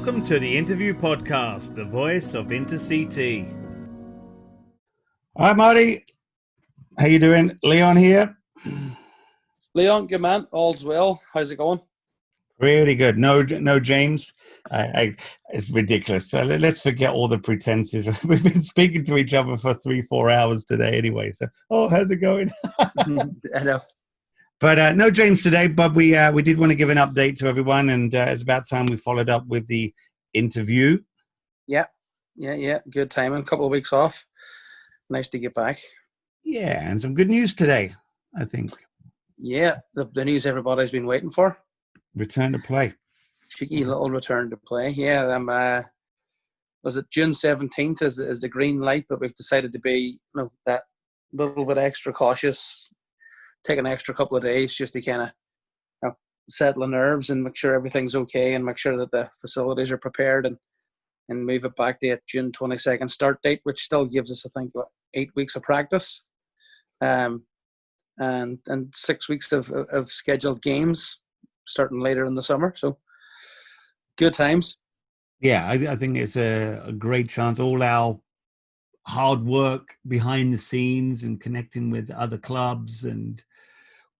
Welcome to the Interview Podcast, the voice of InterCT. Hi, Marty. How you doing? Leon here. Leon, good man. All's well. How's it going? Really good. No, James. It's ridiculous. So let's forget all the pretenses. We've been speaking to each other for 3-4 hours today anyway. So, how's it going? I know. But no James today, but we did want to give an update to everyone, and it's about time we followed up with the interview. Yeah. Good timing. A couple of weeks off. Nice to get back. Yeah, and some good news today, I think. Yeah, the news everybody's been waiting for. Return to play. Cheeky little return to play. Yeah, was it June 17th is the green light, but we've decided to be that little bit extra cautious, take an extra couple of days just to kind of settle the nerves and make sure everything's okay and make sure that the facilities are prepared and move it back to a June 22nd start date, which still gives us, I think, 8 weeks of practice, and 6 weeks of scheduled games starting later in the summer. So good times. Yeah, I think it's a great chance. All our hard work behind the scenes and connecting with other clubs and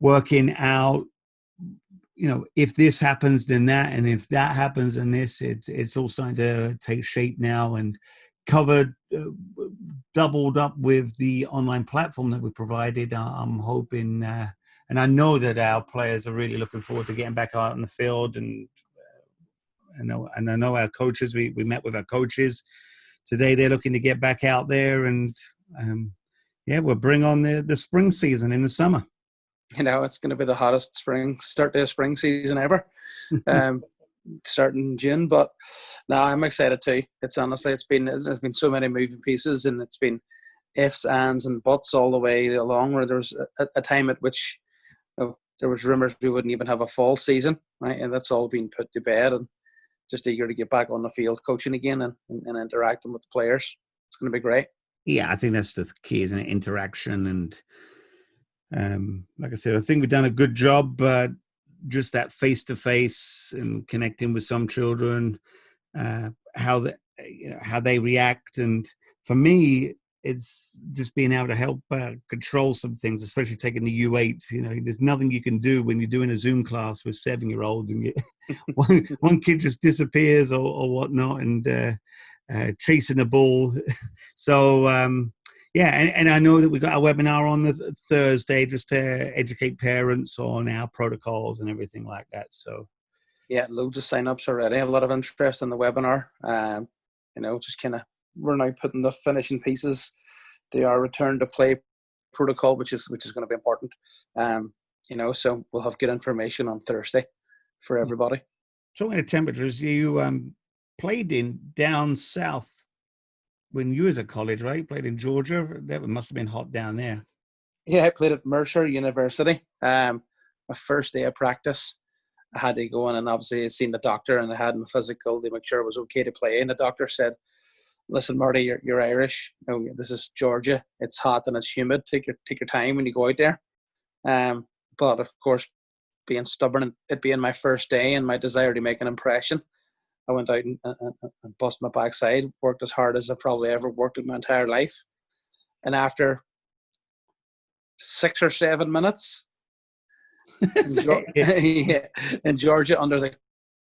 working out, if this happens, then that, and if that happens, then this, it's all starting to take shape now and covered, doubled up with the online platform that we provided. I'm hoping, and I know that our players are really looking forward to getting back out on the field. And I know our coaches, we met with our coaches today. They're looking to get back out there, and we'll bring on the spring season in the summer. It's going to be the hottest start to a spring season ever, starting in June. But no, I'm excited too. There's been so many moving pieces, and it's been ifs, ands, and buts all the way along. Where there was a time at which there was rumours we wouldn't even have a fall season, right? And that's all been put to bed, and just eager to get back on the field coaching again and interacting with the players. It's going to be great. Yeah, I think that's the key, isn't it? Interaction. And like I said, I think we've done a good job, but just that face-to-face and connecting with some children, how they react. And for me, it's just being able to help control some things, especially taking the U8s. There's nothing you can do when you're doing a Zoom class with 7-year-olds and one kid just disappears or whatnot, and chasing the ball. So, and I know that we got our webinar on the Thursday just to educate parents on our protocols and everything like that. So, yeah, loads of sign-ups already. A lot of interest in the webinar. Just kind of we're now putting the finishing pieces to our return to play protocol, which is going to be important. So we'll have good information on Thursday for everybody. Talking of temperatures, you played in down south when you was at college, right? Played in Georgia. That must have been hot down there. Yeah, I played at Mercer University. My first day of practice, I had to go in and obviously I seen the doctor and I had my physical to make sure it was okay to play. And the doctor said, "Listen, Marty, you're Irish. This is Georgia. It's hot and it's humid. Take your time when you go out there." But of course, being stubborn and it being my first day and my desire to make an impression, I went out and bust my backside, worked as hard as I probably ever worked in my entire life. And after 6 or 7 minutes in Georgia, under the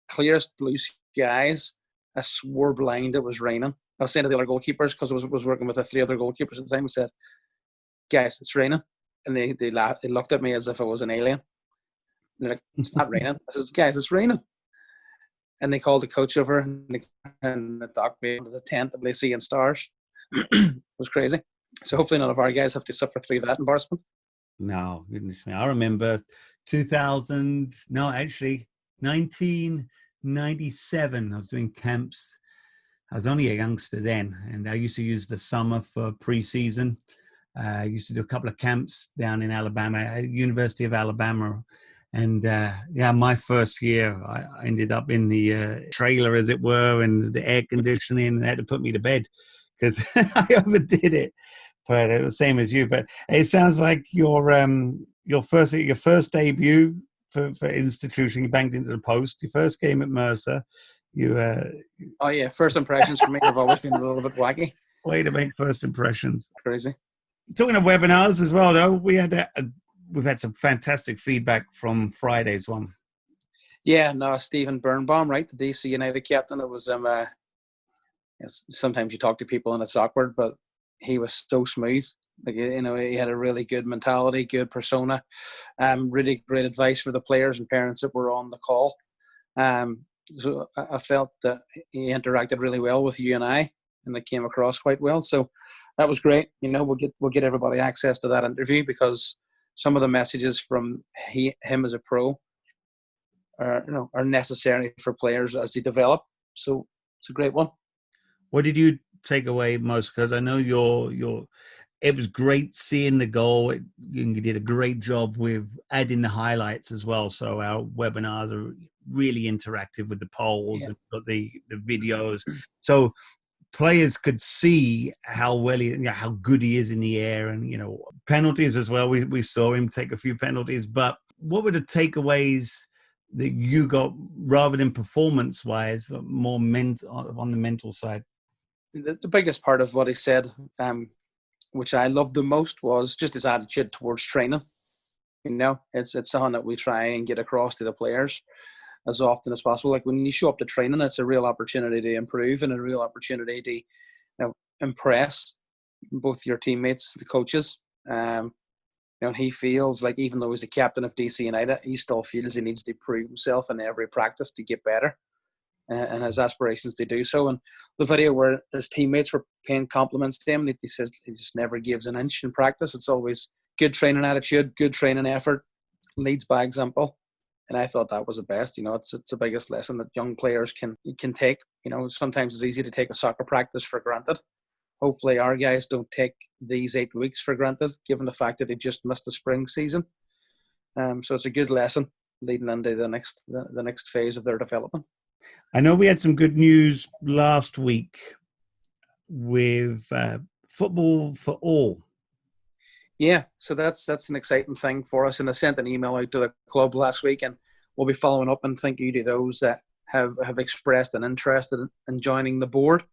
clearest blue skies, I swore blind it was raining. I was saying to the other goalkeepers, because I was working with the 3 other goalkeepers at the time, I said, "Guys, it's raining." And they laughed. They looked at me as if I was an alien. And they're like, "It's not raining." I says, "Guys, it's raining." And they called the coach over and they docked me into the tent and they see in stars. It was crazy. So hopefully none of our guys have to suffer through that embarrassment. No, goodness me. I remember 1997. I was doing Kemps. I was only a youngster then, and I used to use the summer for pre-season. I used to do a couple of camps down in Alabama, at University of Alabama. And my first year, I ended up in the trailer, as it were, and the air conditioning, and they had to put me to bed because I overdid it. But it was the same as you. But it sounds like your first debut for institution, you banged into the post. Your first game at Mercer, You Oh yeah, first impressions for me have always been a little bit wacky, way to make first impressions. crazy. Talking of webinars as well, though, we've had some fantastic feedback from Friday's one. Yeah, no, Stephen Birnbaum, right, the DC United captain. It was sometimes you talk to people and it's awkward, but he was so smooth. Like, you know, he had a really good mentality, good persona, really great advice for the players and parents that were on the call. So I felt that he interacted really well with you and I, and it came across quite well. So that was great. You know, we'll get everybody access to that interview, because some of the messages from him as a pro are necessary for players as they develop. So it's a great one. What did you take away most? Because I know it was great seeing the goal. You did a great job with adding the highlights as well. So our webinars are really interactive with the polls and the videos. So players could see how well how good he is in the air, and penalties as well. We saw him take a few penalties. But what were the takeaways that you got, rather than performance wise, more on the mental side? The biggest part of what he said, which I loved the most, was just his attitude towards training. You know, it's something that we try and get across to the players as often as possible. Like, when you show up to training, it's a real opportunity to improve and a real opportunity to impress both your teammates, the coaches. And he feels like, even though he's a captain of DC United, he still feels he needs to prove himself in every practice to get better, and has aspirations to do so. And the video where his teammates were paying compliments to him, he says he just never gives an inch in practice. It's always good training attitude, good training effort, leads by example. And I thought that was the best. It's the biggest lesson that young players can take. Sometimes it's easy to take a soccer practice for granted. Hopefully our guys don't take these 8 weeks for granted, given the fact that they just missed the spring season. So it's a good lesson leading into the next phase of their development. I know we had some good news last week with football for all. Yeah, so that's an exciting thing for us. And I sent an email out to the club last week, and we'll be following up and thank you to those that have expressed an interest in joining the board.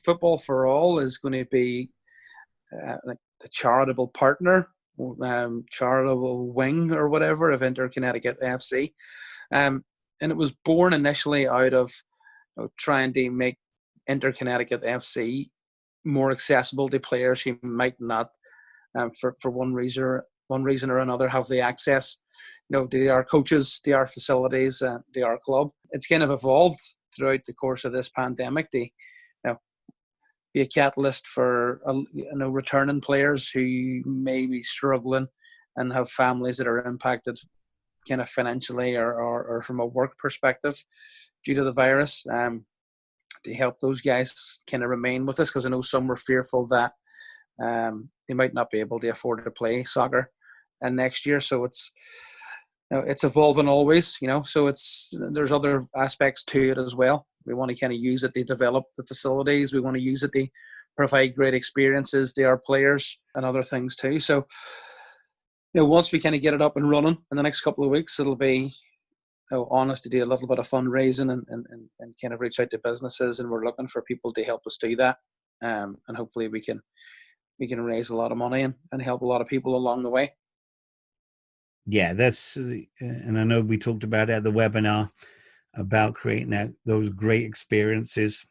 Football for All is going to be like the charitable partner, charitable wing or whatever of Inter-Connecticut FC. And it was born initially out of trying to make Inter-Connecticut FC more accessible to players who might not, for one reason or another, have the access, to our coaches, to our facilities, to our club. It's kind of evolved throughout the course of this pandemic to be a catalyst for returning players who may be struggling and have families that are impacted kind of financially or from a work perspective due to the virus, to help those guys kind of remain with us, because I know some were fearful that they might not be able to afford to play soccer next year. So it's evolving always, so there's other aspects to it as well. We want to kind of use it to develop the facilities. We want to use it to provide great experiences to our players and other things too. So, once we kind of get it up and running in the next couple of weeks, it'll be on us to do a little bit of fundraising and kind of reach out to businesses, and we're looking for people to help us do that. And hopefully we can raise a lot of money and help a lot of people along the way. Yeah, and I know we talked about it at the webinar about creating those great experiences.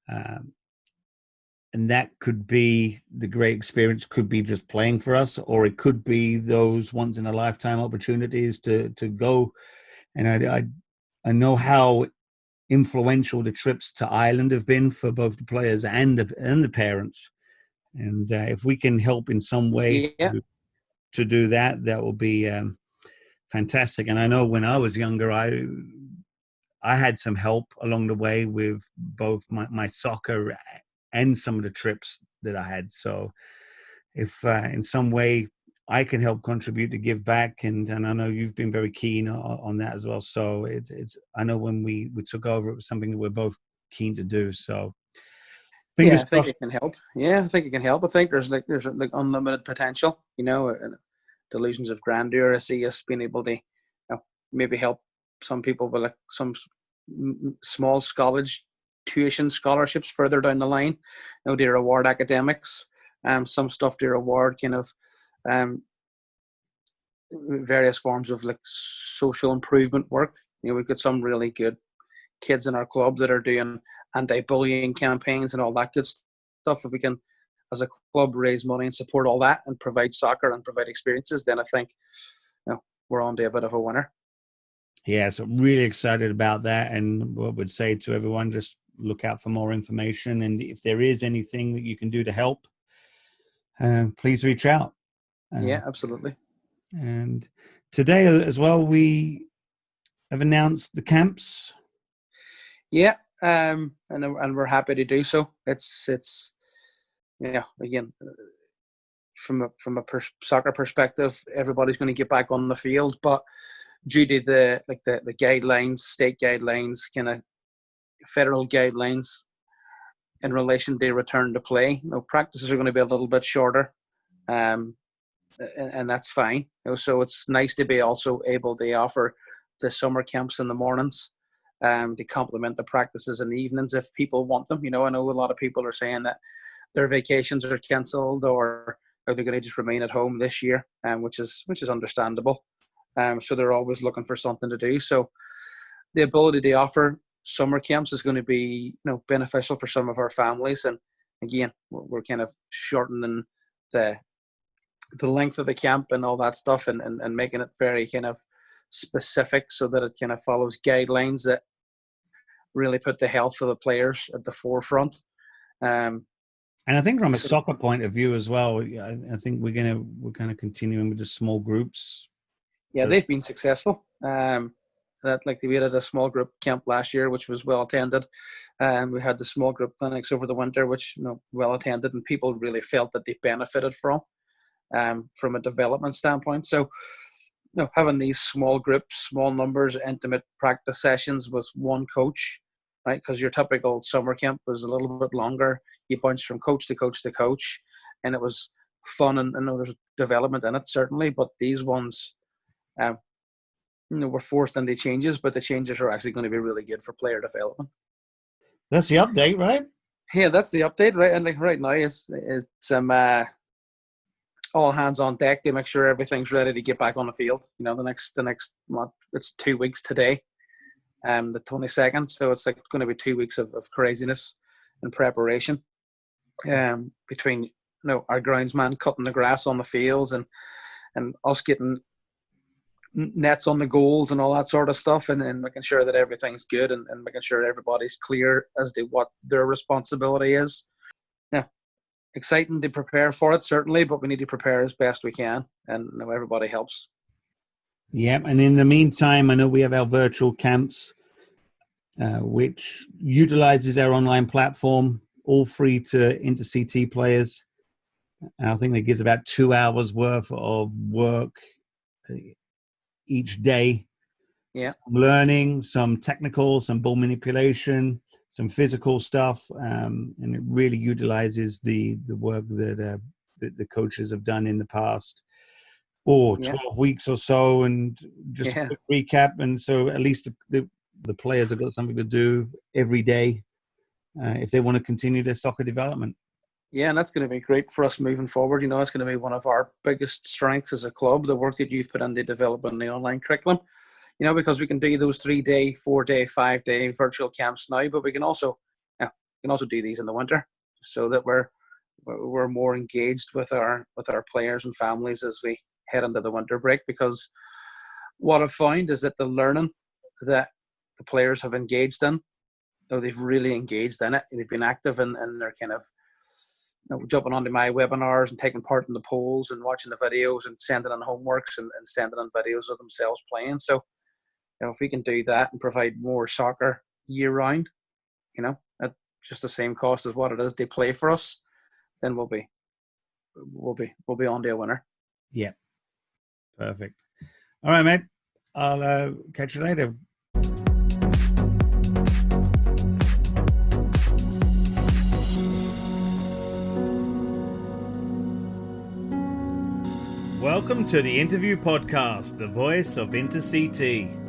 And that could be, the great experience could be just playing for us, or it could be those once in a lifetime opportunities to go. And I know how influential the trips to Ireland have been for both the players and the parents. And if we can help in some way to do that, that will be fantastic. And I know when I was younger, I had some help along the way with both my soccer and some of the trips that I had. So if in some way I can help contribute to give back, and I know you've been very keen on that as well. So it's I know when we took over, it was something that we're both keen to do. So I think it can help. Yeah, I think it can help. I think there's unlimited potential, and delusions of grandeur. I see us being able to maybe help some people with some small college tuition scholarships further down the line, to reward academics, some stuff to reward kind of various forms of like social improvement work. We've got some really good kids in our club that are doing anti-bullying campaigns and all that good stuff. If we can, as a club, raise money and support all that and provide soccer and provide experiences, then I think we're on to a bit of a winner. Yeah, so really excited about that, and what would say to everyone, just look out for more information, and if there is anything that you can do to help, please reach out. Yeah, absolutely. And today as well, we have announced the Kemps. Yeah, and we're happy to do so. It's again, from a soccer perspective, everybody's going to get back on the field, but due to the guidelines, state guidelines, kind of federal guidelines in relation to return to play, practices are going to be a little bit shorter, and that's fine. So it's nice to be also able to offer the summer camps in the mornings, to complement the practices in the evenings if people want them. I know a lot of people are saying that their vacations are cancelled or they're going to just remain at home this year, which is understandable. So they're always looking for something to do. So the ability to offer summer camps is going to be beneficial for some of our families. And again, we're kind of shortening the length of the camp and all that stuff, and making it very kind of specific so that it kind of follows guidelines that really put the health of the players at the forefront. And I think from a soccer point of view as well, I think we're kind of continuing with the small groups. Yeah, they've been successful. We had a small group camp last year, which was well attended. We had the small group clinics over the winter, which well attended, and people really felt that they benefited from a development standpoint. So, having these small groups, small numbers, intimate practice sessions with one coach, right? Because your typical summer camp was a little bit longer. You bounced from coach to coach to coach, and it was fun, and there's development in it certainly. But these ones, we're forced into changes, but the changes are actually going to be really good for player development. That's the update, right? Yeah, that's the update, right? And right now, it's all hands on deck to make sure everything's ready to get back on the field. The next month, it's 2 weeks today, the 22nd. So it's going to be 2 weeks of craziness and preparation, between our groundsman cutting the grass on the fields and us getting nets on the goals and all that sort of stuff, and making sure that everything's good and making sure everybody's clear as to what their responsibility is. Yeah, exciting to prepare for it, certainly, but we need to prepare as best we can, and everybody helps. Yeah, and in the meantime, I know we have our virtual camps, which utilizes our online platform, all free to inter-CT players. And I think that gives about 2 hours worth of work each day. Yeah, some learning, some technical, some ball manipulation, some physical stuff, and it really utilizes the work that the coaches have done in the past 12 weeks or so, and just a quick recap. And so at least the players have got something to do every day if they want to continue their soccer development. Yeah, and that's going to be great for us moving forward. It's going to be one of our biggest strengths as a club, the work that you've put into developing the online curriculum. Because we can do those 3-day, 4-day, 5-day virtual camps now, but we can also do these in the winter, so that we're more engaged with our players and families as we head into the winter break. Because what I've found is that the learning that the players have engaged in, they've really engaged in it. They've been active and they're kind of jumping onto my webinars and taking part in the polls and watching the videos and sending in homeworks and sending in videos of themselves playing. So, if we can do that and provide more soccer year round, at just the same cost as what it is they play for us, then we'll be on to a winner. Yeah, perfect. All right, mate. I'll catch you later. Welcome to the Interview Podcast, the voice of InterCT.